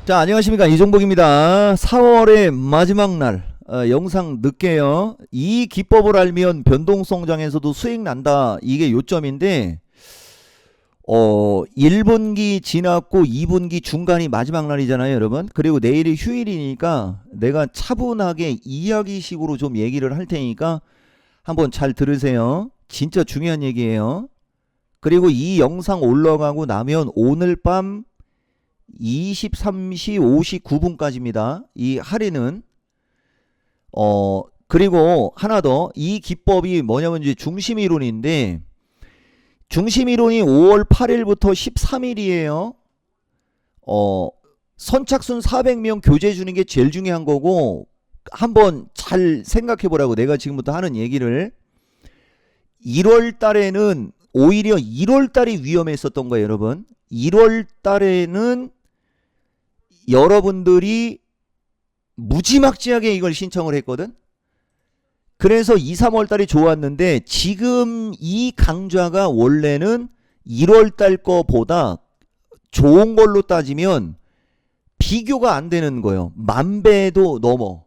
자, 안녕하십니까, 이종복입니다. 4월의 마지막 날 영상 늦게요. 이 기법을 알면 변동성장에서도 수익 난다, 이게 요점인데 1분기 지났고 2분기 중간이 마지막 날이잖아요, 여러분. 그리고 내일이 휴일이니까 내가 차분하게 이야기식으로 좀 얘기를 할 테니까 한번 잘 들으세요. 진짜 중요한 얘기예요. 그리고 이 영상 올라가고 나면 오늘 밤 23시 59분까지입니다. 이 할인은. 그리고 하나 더, 이 기법이 뭐냐면 이제 중심이론인데, 중심이론이 5월 8일부터 13일이에요. 선착순 400명 교재 주는 게 제일 중요한 거고, 한번 잘 생각해 보라고 내가 지금부터 하는 얘기를. 1월 달에는 오히려 1월 달이 위험했었던 거예요, 여러분. 1월 달에는 여러분들이 무지막지하게 이걸 신청을 했거든. 그래서 2, 3월 달이 좋았는데 지금 이 강좌가 원래는 1월 달 거보다 좋은 걸로 따지면 비교가 안 되는 거예요. 10,000배도 넘어.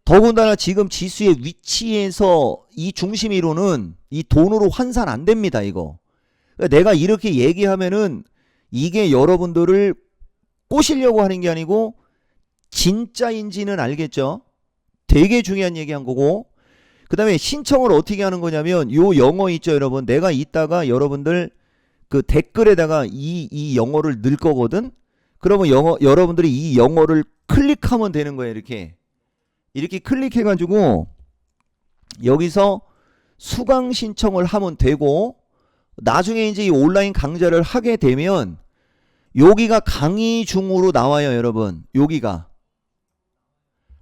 더군다나 지금 지수의 위치에서 이 중심이론은 이 돈으로 환산 안 됩니다, 이거. 그러니까 내가 이렇게 얘기하면은 이게 여러분들을 꼬시려고 하는 게 아니고 진짜인지는 알겠죠? 되게 중요한 얘기한 거고. 그 다음에 신청을 어떻게 하는 거냐면 요 영어 있죠, 여러분. 내가 이따가 여러분들 그 댓글에다가 이 영어를 넣을 거거든. 그러면 여러분들이 이 영어를 클릭하면 되는 거예요. 이렇게 클릭해가지고 여기서 수강 신청을 하면 되고, 나중에 이제 이 온라인 강좌를 하게 되면 여기가 강의 중으로 나와요, 여러분. 여기가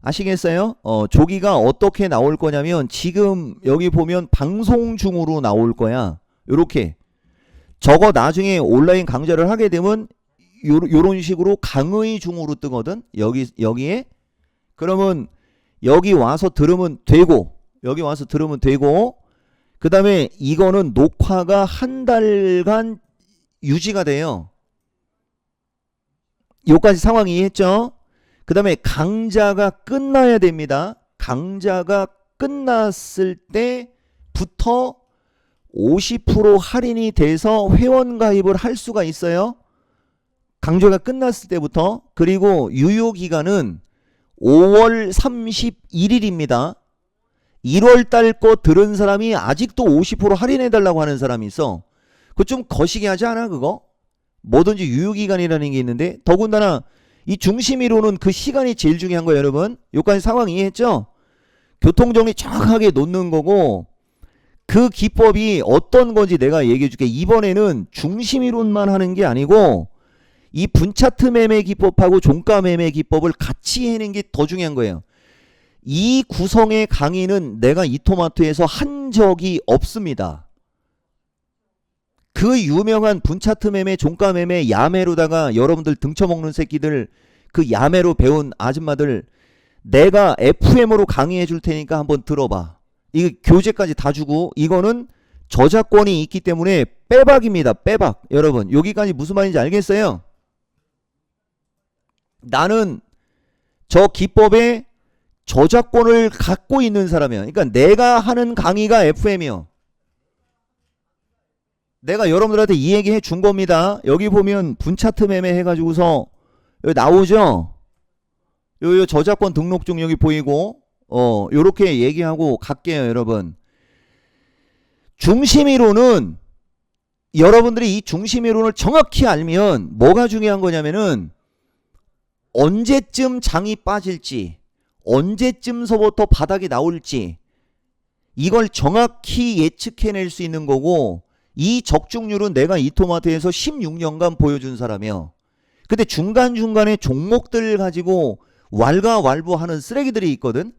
아시겠어요? 저기가 어떻게 나올 거냐면 지금 여기 보면 방송 중으로 나올 거야. 요렇게. 저거 나중에 온라인 강좌를 하게 되면 요런 식으로 강의 중으로 뜨거든. 여기에. 그러면 여기 와서 들으면 되고, 그 다음에 이거는 녹화가 한 달간 유지가 돼요. 요까지 상황 이해했죠? 그 다음에 강좌가 끝나야 됩니다. 강좌가 끝났을 때부터 50% 할인이 돼서 회원 가입을 할 수가 있어요. 강좌가 끝났을 때부터. 그리고 유효기간은 5월 31일입니다. 1월 달 거 들은 사람이 아직도 50% 할인해달라고 하는 사람이 있어. 그거 좀 거시기 하지 않아, 그거? 뭐든지 유효기간이라는 게 있는데, 더군다나 이 중심이론은 그 시간이 제일 중요한 거예요, 여러분. 여기까지 상황 이해했죠? 교통정리 정확하게 놓는 거고, 그 기법이 어떤 건지 내가 얘기해 줄게. 이번에는 중심이론만 하는 게 아니고 이 분차트 매매 기법하고 종가 매매 기법을 같이 해내는 게 더 중요한 거예요. 이 구성의 강의는 내가 이토마토에서 한 적이 없습니다. 그 유명한 분차트 매매, 종가 매매, 야매로다가 여러분들 등쳐먹는 새끼들, 그 야매로 배운 아줌마들, 내가 FM으로 강의해 줄 테니까 한번 들어봐. 이거 교재까지 다 주고, 이거는 저작권이 있기 때문에 빼박입니다. 빼박. 여러분, 여기까지 무슨 말인지 알겠어요? 나는 저 기법에 저작권을 갖고 있는 사람이야. 그러니까 내가 하는 강의가 FM이요. 내가 여러분들한테 이 얘기 해 준 겁니다. 여기 보면 분차트 매매 해가지고서 여기 나오죠? 요 저작권 등록증 여기 보이고, 요렇게 얘기하고 갈게요, 여러분. 중심이론은 여러분들이 이 중심이론을 정확히 알면 뭐가 중요한 거냐면은 언제쯤 장이 빠질지, 언제쯤서부터 바닥이 나올지, 이걸 정확히 예측해낼 수 있는 거고, 이 적중률은 내가 이토마토에서 16년간 보여준 사람이에요. 근데 중간중간에 종목들 가지고 왈가왈부하는 쓰레기들이 있거든.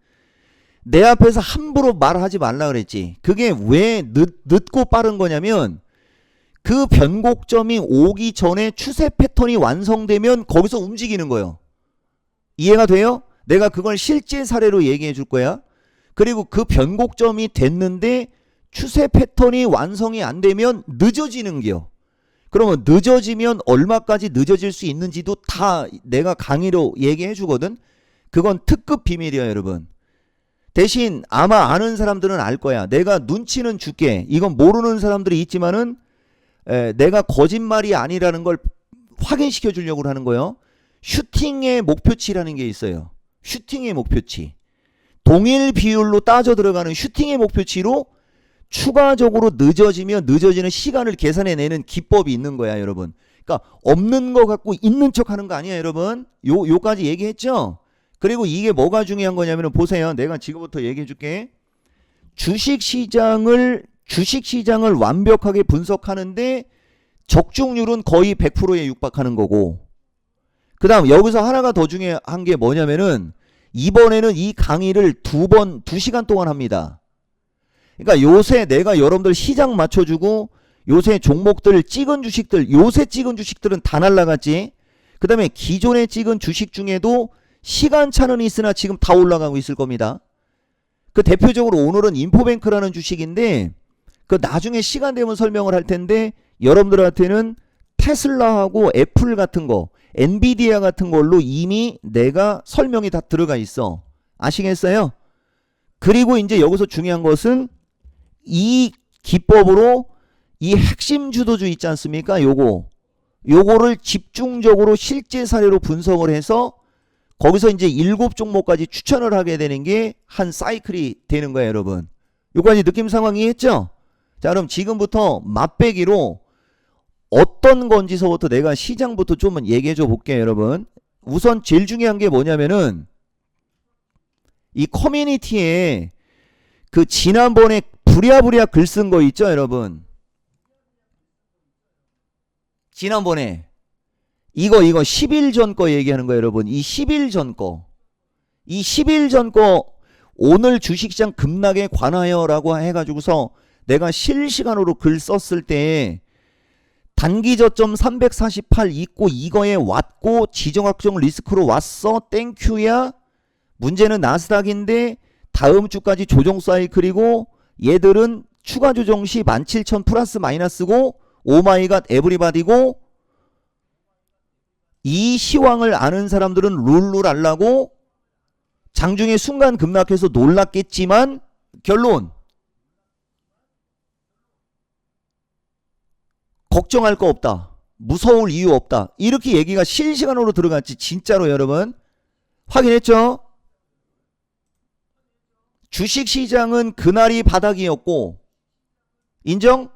내 앞에서 함부로 말하지 말라 그랬지. 그게 왜 늦고 빠른 거냐면 그 변곡점이 오기 전에 추세 패턴이 완성되면 거기서 움직이는 거예요. 이해가 돼요? 내가 그걸 실제 사례로 얘기해 줄 거야. 그리고 그 변곡점이 됐는데 추세 패턴이 완성이 안 되면 늦어지는 게요. 그러면 늦어지면 얼마까지 늦어질 수 있는지도 다 내가 강의로 얘기해 주거든. 그건 특급 비밀이야 여러분. 대신 아마 아는 사람들은 알 거야. 내가 눈치는 줄게. 이건 모르는 사람들이 있지만은 내가 거짓말이 아니라는 걸 확인시켜 주려고 하는 거예요. 슈팅의 목표치라는 게 있어요. 슈팅의 목표치. 동일 비율로 따져 들어가는 슈팅의 목표치로 추가적으로 늦어지면 늦어지는 시간을 계산해내는 기법이 있는 거야 여러분. 그러니까 없는 거 갖고 있는 척 하는 거 아니야 여러분. 요까지 얘기했죠. 그리고 이게 뭐가 중요한 거냐면 보세요. 내가 지금부터 얘기해 줄게. 주식시장을 완벽하게 분석하는데 적중률은 거의 100%에 육박하는 거고, 그 다음 여기서 하나가 더 중요한 게 뭐냐면은 이번에는 이 강의를 2시간 동안 합니다. 그러니까 요새 내가 여러분들 시장 맞춰주고 요새 종목들 찍은 주식들, 요새 찍은 주식들은 다 날라갔지. 그 다음에 기존에 찍은 주식 중에도 시간차는 있으나 지금 다 올라가고 있을 겁니다. 그 대표적으로 오늘은 인포뱅크라는 주식인데 그 나중에 시간 되면 설명을 할 텐데 여러분들한테는 테슬라하고 애플 같은 거, 엔비디아 같은 걸로 이미 내가 설명이 다 들어가 있어. 아시겠어요? 그리고 이제 여기서 중요한 것은 이 기법으로 이 핵심 주도주 있지 않습니까? 요거를 집중적으로 실제 사례로 분석을 해서 거기서 이제 7종목까지 추천을 하게 되는 게 한 사이클이 되는 거예요 여러분. 요까지 느낌 상황이 했죠? 자, 그럼 지금부터 맛배기로 어떤 건지서부터 내가 시장부터 좀 얘기해 줘 볼게요 여러분. 우선 제일 중요한 게 뭐냐면은 이 커뮤니티에 그 지난번에 부랴부랴 글 쓴 거 있죠 여러분. 지난번에 이거 10일 전 거 얘기하는 거예요 여러분. 이 10일 전 거, 이 10일 전 거 오늘 주식시장 급락에 관하여 라고 해가지고서 내가 실시간으로 글 썼을 때 단기 저점 348 있고 이거에 왔고 지정학적 리스크로 왔어 땡큐야. 문제는 나스닥인데 다음 주까지 조정 사이클이고 얘들은 추가 조정 시 17,000 플러스 마이너스고 오마이갓 에브리바디고, 이 시황을 아는 사람들은 룰루랄라고 장중에 순간 급락해서 놀랐겠지만 결론 걱정할 거 없다, 무서울 이유 없다, 이렇게 얘기가 실시간으로 들어갔지. 진짜로 여러분 확인했죠? 주식시장은 그날이 바닥이었고 인정?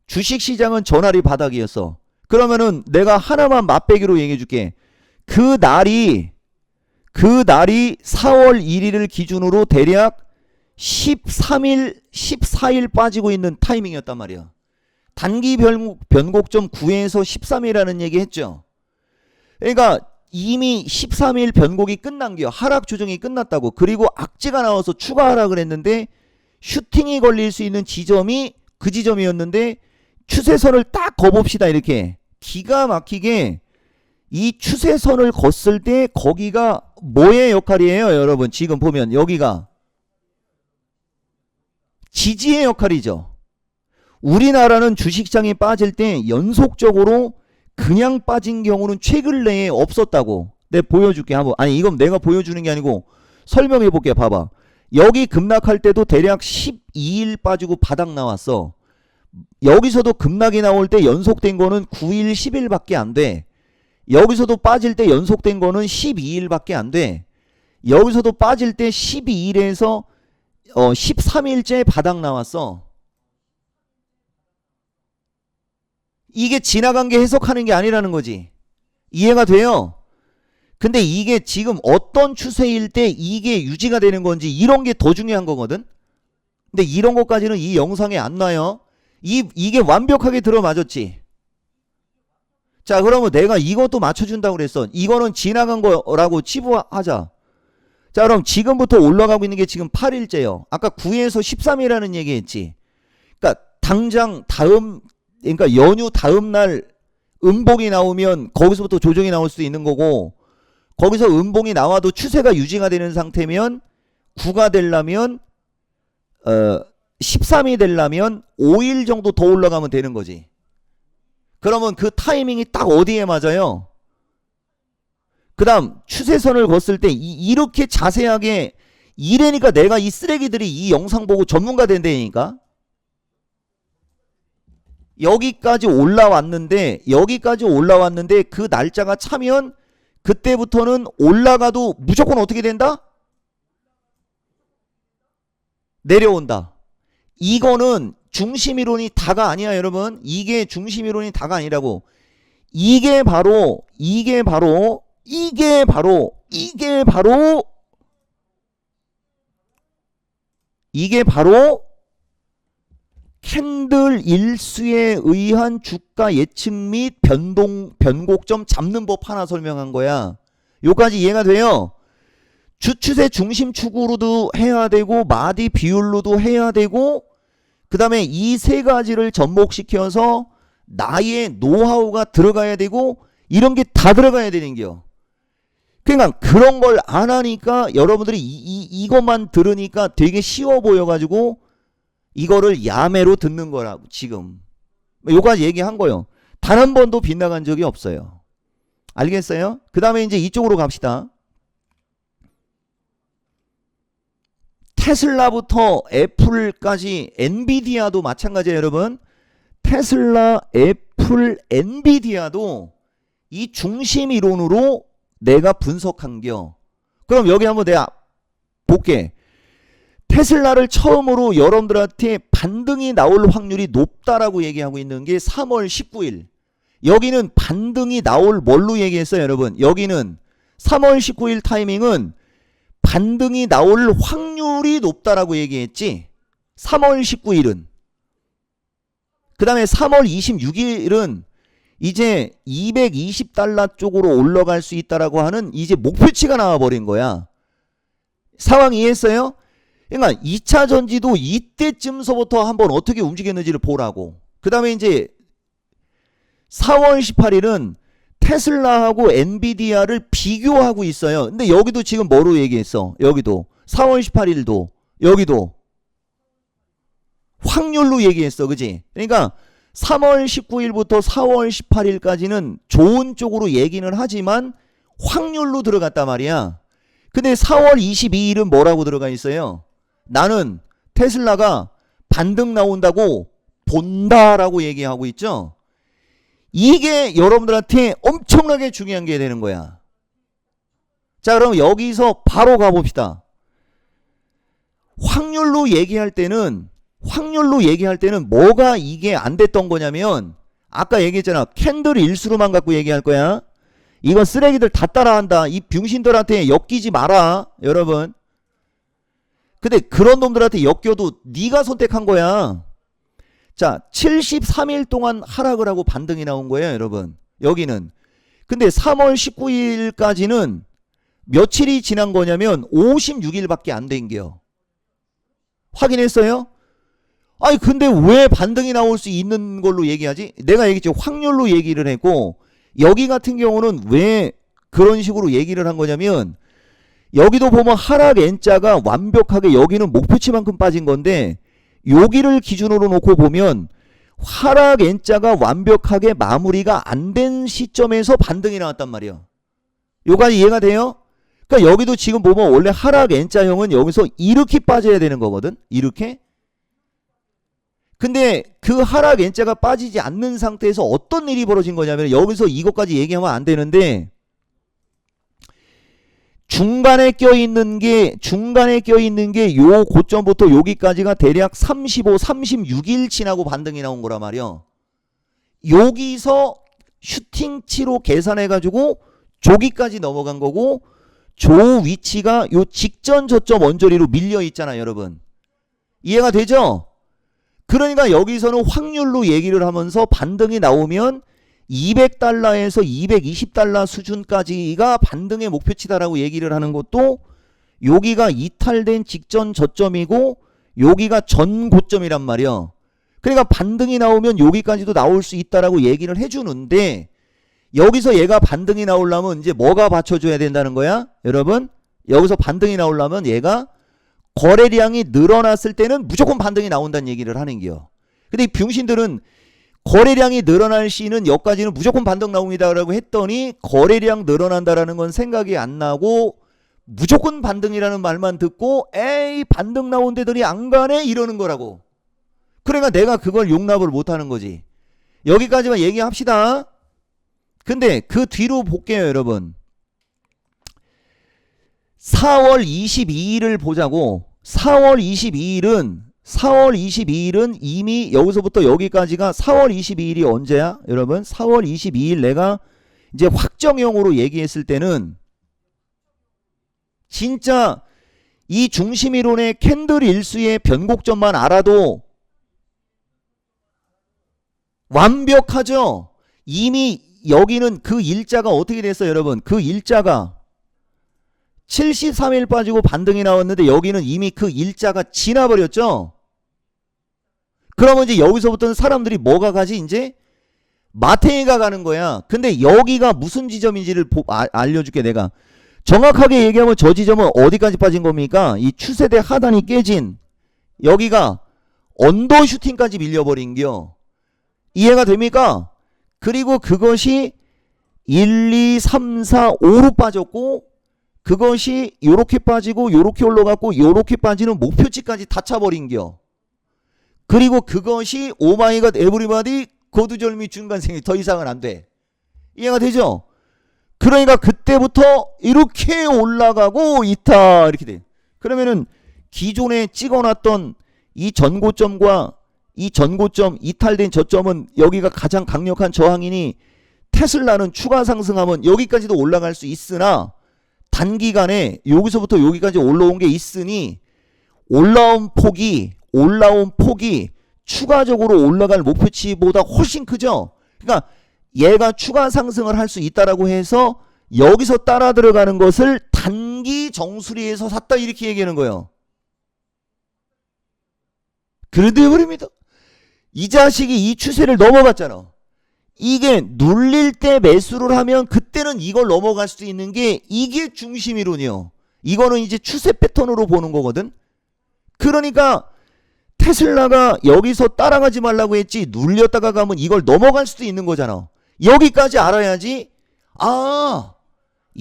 주식시장은 전날이 바닥이었어. 그러면은 내가 하나만 맛배기로 얘기해 줄게. 그 날이 4월 1일을 기준으로 대략 14일 빠지고 있는 타이밍이었단 말이야. 단기 변곡점 9에서 13이라는 얘기 했죠. 그러니까 이미 13일 변곡이 끝난 게 하락 조정이 끝났다고. 그리고 악재가 나와서 추가 하락을 했는데 슈팅이 걸릴 수 있는 지점이 그 지점이었는데 추세선을 딱 거봅시다. 이렇게 기가 막히게 이 추세선을 걷을 때 거기가 뭐의 역할이에요 여러분? 지금 보면 여기가 지지의 역할이죠. 우리나라는 주식시장이 빠질 때 연속적으로 그냥 빠진 경우는 최근 내에 없었다고. 내가 보여줄게 한번. 아니 이건 내가 보여주는 게 아니고 설명해 볼게. 봐봐. 여기 급락할 때도 대략 12일 빠지고 바닥 나왔어. 여기서도 급락이 나올 때 연속된 거는 9일 10일 밖에 안 돼. 여기서도 빠질 때 연속된 거는 12일 밖에 안 돼. 여기서도 빠질 때 12일에서 13일째 바닥 나왔어. 이게 지나간 게 해석하는 게 아니라는 거지. 이해가 돼요? 근데 이게 지금 어떤 추세일 때 이게 유지가 되는 건지 이런 게 더 중요한 거거든. 근데 이런 것까지는 이 영상에 안 나요. 이게 완벽하게 들어맞았지. 자, 그러면 내가 이것도 맞춰준다고 그랬어. 이거는 지나간 거라고 치부하자. 자, 그럼 지금부터 올라가고 있는 게 지금 8일째요. 아까 9에서 13이라는 얘기 했지. 그러니까 당장 그러니까 연휴 다음 날 음봉이 나오면 거기서부터 조정이 나올 수도 있는 거고, 거기서 음봉이 나와도 추세가 유지가 되는 상태면 9가 되려면 13이 되려면 5일 정도 더 올라가면 되는 거지. 그러면 그 타이밍이 딱 어디에 맞아요? 그 다음 추세선을 걷을 때 이렇게 자세하게 이래니까 내가 이 쓰레기들이 이 영상 보고 전문가 된다니까. 여기까지 올라왔는데 그 날짜가 차면 그때부터는 올라가도 무조건 어떻게 된다? 내려온다. 이거는 중심이론이 다가 아니야 여러분. 이게 중심이론이 다가 아니라고. 이게 바로 캔들 일수에 의한 주가 예측 및 변곡점 잡는 법 하나 설명한 거야. 요까지 이해가 돼요? 주추세 중심축으로도 해야 되고 마디 비율로도 해야 되고 그 다음에 이 세 가지를 접목시켜서 나의 노하우가 들어가야 되고 이런 게 다 들어가야 되는 겨. 그러니까 그런 걸 안 하니까 여러분들이 이것만 들으니까 되게 쉬워 보여가지고 이거를 야매로 듣는 거라고 지금. 요까지 얘기한 거요. 단 한 번도 빗나간 적이 없어요. 알겠어요? 그 다음에 이제 이쪽으로 갑시다. 테슬라부터 애플까지 엔비디아도 마찬가지예요 여러분. 테슬라, 애플, 엔비디아도 이 중심 이론으로 내가 분석한겨. 그럼 여기 한번 내가 볼게. 테슬라를 처음으로 여러분들한테 반등이 나올 확률이 높다라고 얘기하고 있는 게 3월 19일. 여기는 반등이 나올 뭘로 얘기했어요 여러분. 여기는 3월 19일 타이밍은 반등이 나올 확률이 높다라고 얘기했지. 3월 19일은. 그 다음에 3월 26일은 이제 220달러 쪽으로 올라갈 수 있다라고 하는 이제 목표치가 나와버린 거야. 상황 이해했어요? 그러니까 2차 전지도 이때쯤서부터 한번 어떻게 움직였는지를 보라고. 그 다음에 이제 4월 18일은 테슬라하고 엔비디아를 비교하고 있어요. 근데 여기도 지금 뭐로 얘기했어? 여기도 4월 18일도 여기도 확률로 얘기했어. 그지? 그러니까 3월 19일부터 4월 18일까지는 좋은 쪽으로 얘기는 하지만 확률로 들어갔단 말이야. 근데 4월 22일은 뭐라고 들어가 있어요? 나는 테슬라가 반등 나온다고 본다라고 얘기하고 있죠. 이게 여러분들한테 엄청나게 중요한 게 되는 거야. 자, 그럼 여기서 바로 가봅시다. 확률로 얘기할 때는 뭐가 이게 안 됐던 거냐면 아까 얘기했잖아. 캔들 일수로만 갖고 얘기할 거야. 이건 쓰레기들 다 따라한다. 이 병신들한테 엮이지 마라 여러분. 근데 그런 놈들한테 엮여도 네가 선택한 거야. 자, 73일 동안 하락을 하고 반등이 나온 거예요 여러분. 여기는. 근데 3월 19일까지는 며칠이 지난 거냐면 56일밖에 안 된 게요. 확인했어요? 아니 근데 왜 반등이 나올 수 있는 걸로 얘기하지? 내가 얘기했죠. 확률로 얘기를 했고 여기 같은 경우는 왜 그런 식으로 얘기를 한 거냐면 여기도 보면 하락 N자가 완벽하게 여기는 목표치만큼 빠진 건데 여기를 기준으로 놓고 보면 하락 N자가 완벽하게 마무리가 안 된 시점에서 반등이 나왔단 말이에요. 요까지 이해가 돼요? 그러니까 여기도 지금 보면 원래 하락 N자형은 여기서 이렇게 빠져야 되는 거거든. 이렇게. 근데 그 하락 N자가 빠지지 않는 상태에서 어떤 일이 벌어진 거냐면 여기서 이것까지 얘기하면 안 되는데 중간에 껴있는 게 요 고점부터 여기까지가 대략 35, 36일 지나고 반등이 나온 거란 말이야. 여기서 슈팅치로 계산해가지고 저기까지 넘어간 거고 저 위치가 요 직전 저점 언저리로 밀려 있잖아 여러분. 이해가 되죠? 그러니까 여기서는 확률로 얘기를 하면서 반등이 나오면 200달러에서 220달러 수준까지가 반등의 목표치다라고 얘기를 하는 것도 여기가 이탈된 직전 저점이고 여기가 전 고점이란 말이야. 그러니까 반등이 나오면 여기까지도 나올 수 있다라고 얘기를 해주는데 여기서 얘가 반등이 나오려면 이제 뭐가 받쳐줘야 된다는 거야? 여러분 여기서 반등이 나오려면 얘가 거래량이 늘어났을 때는 무조건 반등이 나온다는 얘기를 하는 게요. 근데 이 병신들은 거래량이 늘어날 시는 여기까지는 무조건 반등 나옵니다라고 했더니 거래량 늘어난다라는 건 생각이 안 나고 무조건 반등이라는 말만 듣고 에이 반등 나온 데들이 안 가네 이러는 거라고. 그러니까 내가 그걸 용납을 못하는 거지. 여기까지만 얘기합시다. 근데 그 뒤로 볼게요 여러분. 4월 22일을 보자고. 4월 22일은 이미 여기서부터 여기까지가 4월 22일이 언제야? 여러분 4월 22일 내가 이제 확정형으로 얘기했을 때는 진짜 이 중심이론의 캔들 일수의 변곡점만 알아도 완벽하죠. 이미 여기는 그 일자가 어떻게 됐어요 여러분? 그 일자가 73일 빠지고 반등이 나왔는데 여기는 이미 그 일자가 지나버렸죠. 그러면 이제 여기서부터는 사람들이 뭐가 가지? 이제 마탱이가 가는 거야. 근데 여기가 무슨 지점인지를 알려줄게 내가. 정확하게 얘기하면 저 지점은 어디까지 빠진 겁니까? 이 추세대 하단이 깨진 여기가 언더슈팅까지 밀려버린겨. 이해가 됩니까? 그리고 그것이 1, 2, 3, 4, 5로 빠졌고 그것이 요렇게 빠지고 요렇게 올라갔고 요렇게 빠지는 목표치까지 다 차버린겨. 그리고 그것이 오마이갓 에브리바디 고두절미 중간생이 더 이상은 안 돼. 이해가 되죠? 그러니까 그때부터 이렇게 올라가고 있다 이렇게 돼. 그러면은 기존에 찍어놨던 이 전고점과 이 전고점 이탈된 저점은 여기가 가장 강력한 저항이니 테슬라는 추가 상승하면 여기까지도 올라갈 수 있으나 단기간에 여기서부터 여기까지 올라온 게 있으니 올라온 폭이 추가적으로 올라갈 목표치보다 훨씬 크죠. 그러니까 얘가 추가 상승을 할 수 있다라고 해서 여기서 따라 들어가는 것을 단기 정수리에서 샀다 이렇게 얘기하는 거예요. 그런데 버립니다. 이 자식이 이 추세를 넘어갔잖아. 이게 눌릴 때 매수를 하면 그때는 이걸 넘어갈 수 있는 게 이게 중심이론이요. 이거는 이제 추세 패턴으로 보는 거거든. 그러니까 테슬라가 여기서 따라가지 말라고 했지 눌렸다가 가면 이걸 넘어갈 수도 있는 거잖아. 여기까지 알아야지 아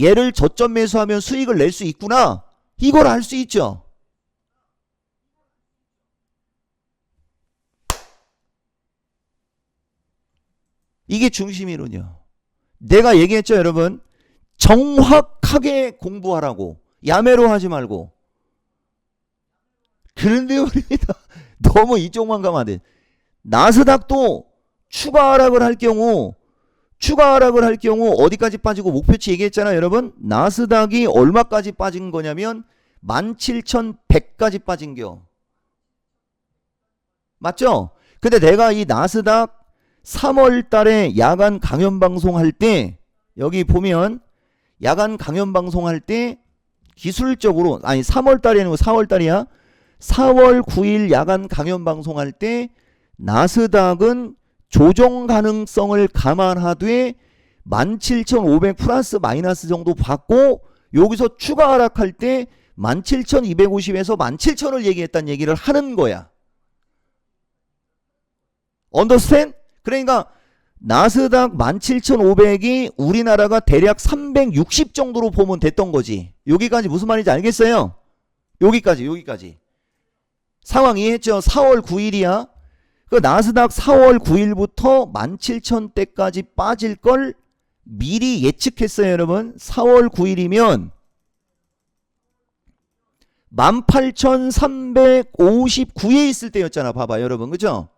얘를 저점 매수하면 수익을 낼 수 있구나. 이걸 알 수 있죠. 이게 중심이론이요. 내가 얘기했죠 여러분. 정확하게 공부하라고. 야매로 하지 말고. 그런데 말입니다. 너무 이쪽만 가면 안 돼. 나스닥도 추가 하락을 할 경우 어디까지 빠지고 목표치 얘기했잖아요 여러분. 나스닥이 얼마까지 빠진 거냐면 17,100까지 빠진겨. 맞죠? 근데 내가 이 나스닥 3월 달에 야간 강연 방송할 때 여기 보면 야간 강연 방송할 때 기술적으로 아니 3월 달에는 4월 달이야. 4월 9일 야간 강연 방송할 때 나스닥은 조정 가능성을 감안하되 17,500 플러스 마이너스 정도 받고 여기서 추가 하락할 때 17,250에서 17,000을 얘기했다는 얘기를 하는 거야. 언더스탠? 그러니까 나스닥 17,500이 우리나라가 대략 360 정도로 보면 됐던 거지. 여기까지 무슨 말인지 알겠어요? 여기까지. 상황 이해했죠? 4월 9일이야. 그 나스닥 4월 9일부터 17,000대까지 빠질 걸 미리 예측했어요, 여러분. 4월 9일이면 18,359에 있을 때였잖아. 봐봐, 여러분. 그죠?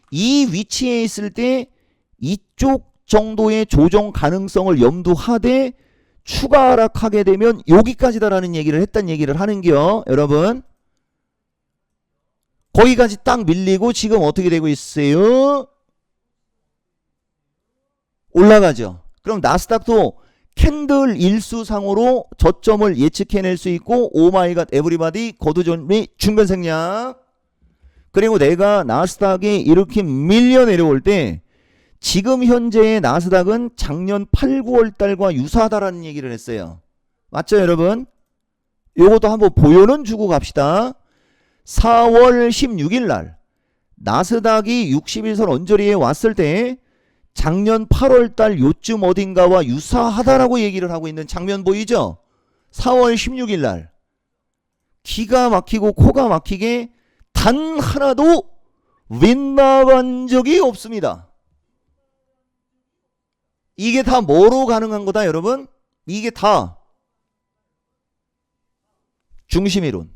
이 위치에 있을 때 이쪽 정도의 조정 가능성을 염두하되 추가 하락하게 되면 여기까지다라는 얘기를 했단 얘기를 하는겨. 여러분. 거기까지 딱 밀리고 지금 어떻게 되고 있어요? 올라가죠. 그럼 나스닥도 캔들 일수상으로 저점을 예측해낼 수 있고 오마이갓 에브리바디 거두절미 중간 생략. 그리고 내가 나스닥이 이렇게 밀려 내려올 때 지금 현재의 나스닥은 작년 8, 9월 달과 유사하다라는 얘기를 했어요. 맞죠 여러분? 요것도 한번 보여는 주고 갑시다. 4월 16일 날 나스닥이 60일선 언저리에 왔을 때 작년 8월 달 요쯤 어딘가와 유사하다라고 얘기를 하고 있는 장면 보이죠? 4월 16일 날 기가 막히고 코가 막히게 단 하나도 윗나간 적이 없습니다. 이게 다 뭐로 가능한 거다 여러분? 이게 다 중심이론.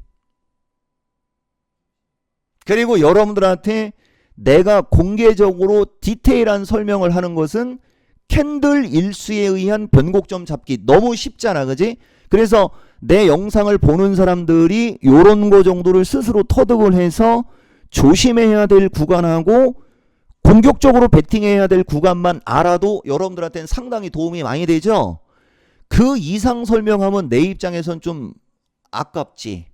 그리고 여러분들한테 내가 공개적으로 디테일한 설명을 하는 것은 캔들 일수에 의한 변곡점 잡기. 너무 쉽잖아, 그지? 그래서 내 영상을 보는 사람들이 요런 거 정도를 스스로 터득을 해서 조심해야 될 구간하고 공격적으로 베팅해야 될 구간만 알아도 여러분들한테는 상당히 도움이 많이 되죠? 그 이상 설명하면 내 입장에선 좀 아깝지.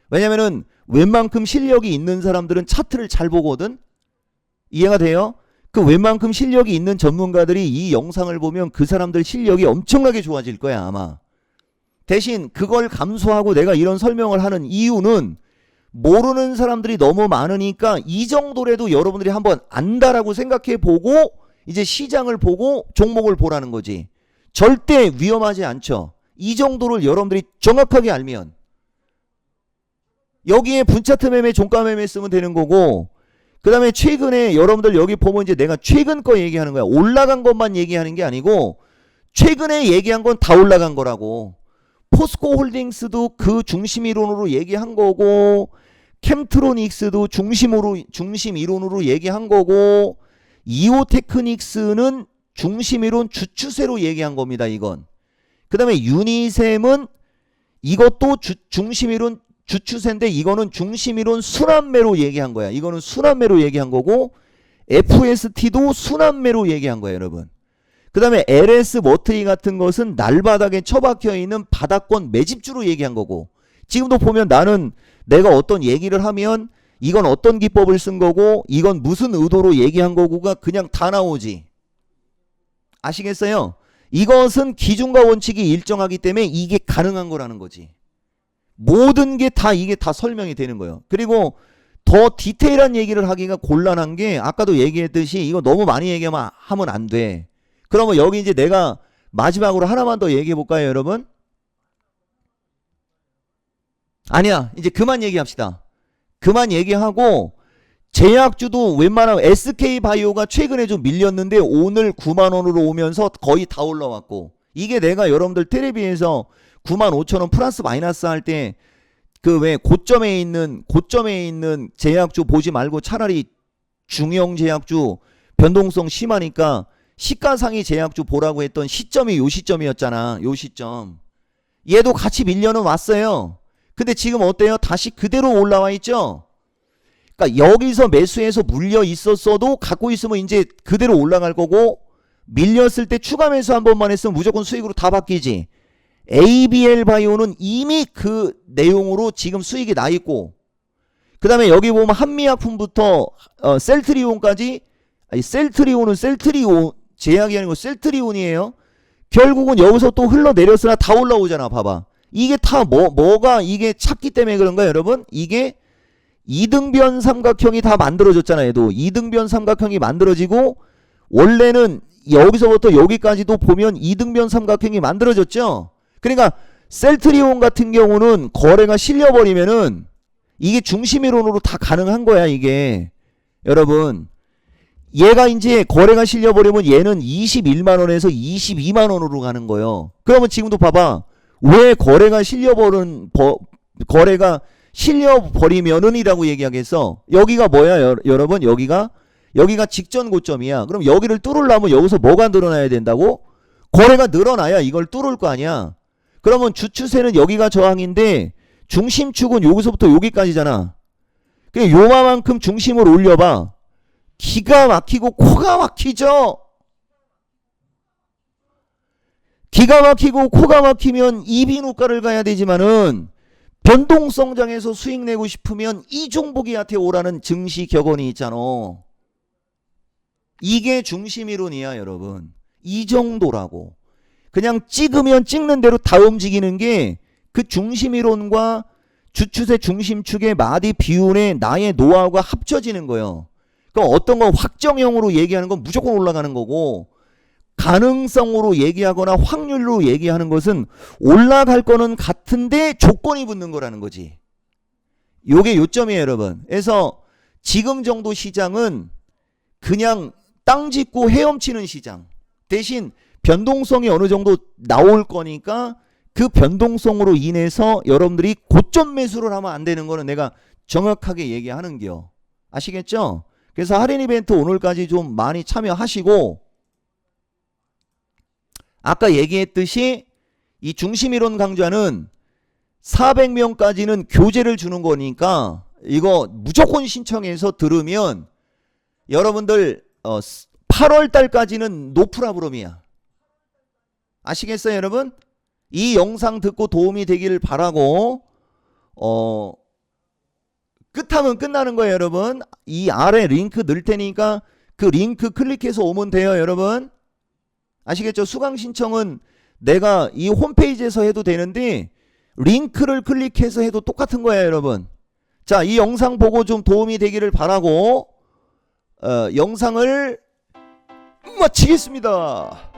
왜냐면은 웬만큼 실력이 있는 사람들은 차트를 잘 보거든? 이해가 돼요? 그 웬만큼 실력이 있는 전문가들이 이 영상을 보면 그 사람들 실력이 엄청나게 좋아질 거야 아마. 대신 그걸 감수하고 내가 이런 설명을 하는 이유는 모르는 사람들이 너무 많으니까 이 정도라도 여러분들이 한번 안다라고 생각해 보고 이제 시장을 보고 종목을 보라는 거지. 절대 위험하지 않죠. 이 정도를 여러분들이 정확하게 알면 여기에 분차트 매매, 종가 매매 쓰면 되는 거고, 그 다음에 최근에 여러분들 여기 보면 이제 내가 최근 거 얘기하는 거야. 올라간 것만 얘기하는 게 아니고 최근에 얘기한 건 다 올라간 거라고. 포스코 홀딩스도 그 중심 이론으로 얘기한 거고, 캠트로닉스도 중심 이론으로 얘기한 거고, 이오테크닉스는 중심 이론 주추세로 얘기한 겁니다. 이건. 그 다음에 유니셈은 이것도 중심 이론 주추세인데 이거는 중심이론 순환매로 얘기한 거야. 이거는 순환매로 얘기한 거고, FST도 순환매로 얘기한 거야 여러분. 그 다음에 LS 머트리 같은 것은 날바닥에 처박혀 있는 바닥권 매집주로 얘기한 거고, 지금도 보면 나는 내가 어떤 얘기를 하면 이건 어떤 기법을 쓴 거고 이건 무슨 의도로 얘기한 거고가 그냥 다 나오지. 아시겠어요? 이것은 기준과 원칙이 일정하기 때문에 이게 가능한 거라는 거지. 모든 게 다 이게 다 설명이 되는 거예요. 그리고 더 디테일한 얘기를 하기가 곤란한 게 아까도 얘기했듯이 이거 너무 많이 얘기하면 안 돼. 그러면 여기 이제 내가 마지막으로 하나만 더 얘기해 볼까요 여러분? 아니야, 이제 그만 얘기합시다. 그만 얘기하고, 제약주도 웬만하면 SK바이오가 최근에 좀 밀렸는데 오늘 9만원으로 오면서 거의 다 올라왔고, 이게 내가 여러분들 텔레비에서 95,000원 플러스 마이너스 할 때 그 왜 고점에 있는 제약주 보지 말고 차라리 중형 제약주 변동성 심하니까 시가상위 제약주 보라고 했던 시점이 요 시점이었잖아. 요 시점. 얘도 같이 밀려는 왔어요. 근데 지금 어때요? 다시 그대로 올라와 있죠? 그러니까 여기서 매수해서 물려 있었어도 갖고 있으면 이제 그대로 올라갈 거고, 밀렸을 때 추가 매수 한 번만 했으면 무조건 수익으로 다 바뀌지. ABL 바이오는 이미 그 내용으로 지금 수익이 나 있고, 그 다음에 여기 보면 한미약품부터 셀트리온까지, 아니 셀트리온은 셀트리온 제약이 아니고 셀트리온이에요. 결국은 여기서 또 흘러내렸으나 다 올라오잖아. 봐봐. 이게 다 뭐가 이게 찾기 때문에 그런가 여러분? 이게 이등변 삼각형이 다 만들어졌잖아. 얘도 이등변 삼각형이 만들어지고, 원래는 여기서부터 여기까지도 보면 이등변 삼각형이 만들어졌죠. 그러니까 셀트리온 같은 경우는 거래가 실려버리면은 이게 중심이론으로 다 가능한 거야 이게. 여러분, 얘가 이제 거래가 실려버리면 얘는 21만원에서 22만원으로 가는 거예요. 그러면 지금도 봐봐. 왜 거래가 실려버리면은 이라고 얘기하겠어. 여기가 뭐야 여러분? 여기가 직전 고점이야. 그럼 여기를 뚫으려면 여기서 뭐가 늘어나야 된다고? 거래가 늘어나야 이걸 뚫을 거 아니야. 그러면 주추세는 여기가 저항인데 중심축은 여기서부터 여기까지잖아. 그냥 요만큼 중심을 올려봐. 기가 막히고 코가 막히죠. 기가 막히고 코가 막히면 이비인후과를 가야 되지만은, 변동성장에서 수익 내고 싶으면 이 종목이한테 오라는 증시 격언이 있잖아. 이게 중심이론이야 여러분. 이 정도라고. 그냥 찍으면 찍는 대로 다 움직이는 게 그 중심이론과 주추세 중심축의 마디 비운의 나의 노하우가 합쳐지는 거예요. 그러니까 어떤 거 확정형으로 얘기하는 건 무조건 올라가는 거고, 가능성으로 얘기하거나 확률로 얘기하는 것은 올라갈 거는 같은데 조건이 붙는 거라는 거지. 요게 요점이에요, 여러분. 그래서 지금 정도 시장은 그냥 땅 짚고 헤엄치는 시장. 대신 변동성이 어느 정도 나올 거니까 그 변동성으로 인해서 여러분들이 고점 매수를 하면 안 되는 거는 내가 정확하게 얘기하는겨. 아시겠죠? 그래서 할인 이벤트 오늘까지 좀 많이 참여하시고, 아까 얘기했듯이 이 중심이론 강좌는 400명까지는 교재를 주는 거니까 이거 무조건 신청해서 들으면 여러분들 8월 달까지는 노프라브롬이야. 아시겠어요, 여러분? 이 영상 듣고 도움이 되기를 바라고, 끝하면 끝나는 거예요, 여러분. 이 아래 링크 넣을 테니까 그 링크 클릭해서 오면 돼요, 여러분. 아시겠죠? 수강 신청은 내가 이 홈페이지에서 해도 되는데 링크를 클릭해서 해도 똑같은 거예요, 여러분. 자, 이 영상 보고 좀 도움이 되기를 바라고 영상을 마치겠습니다.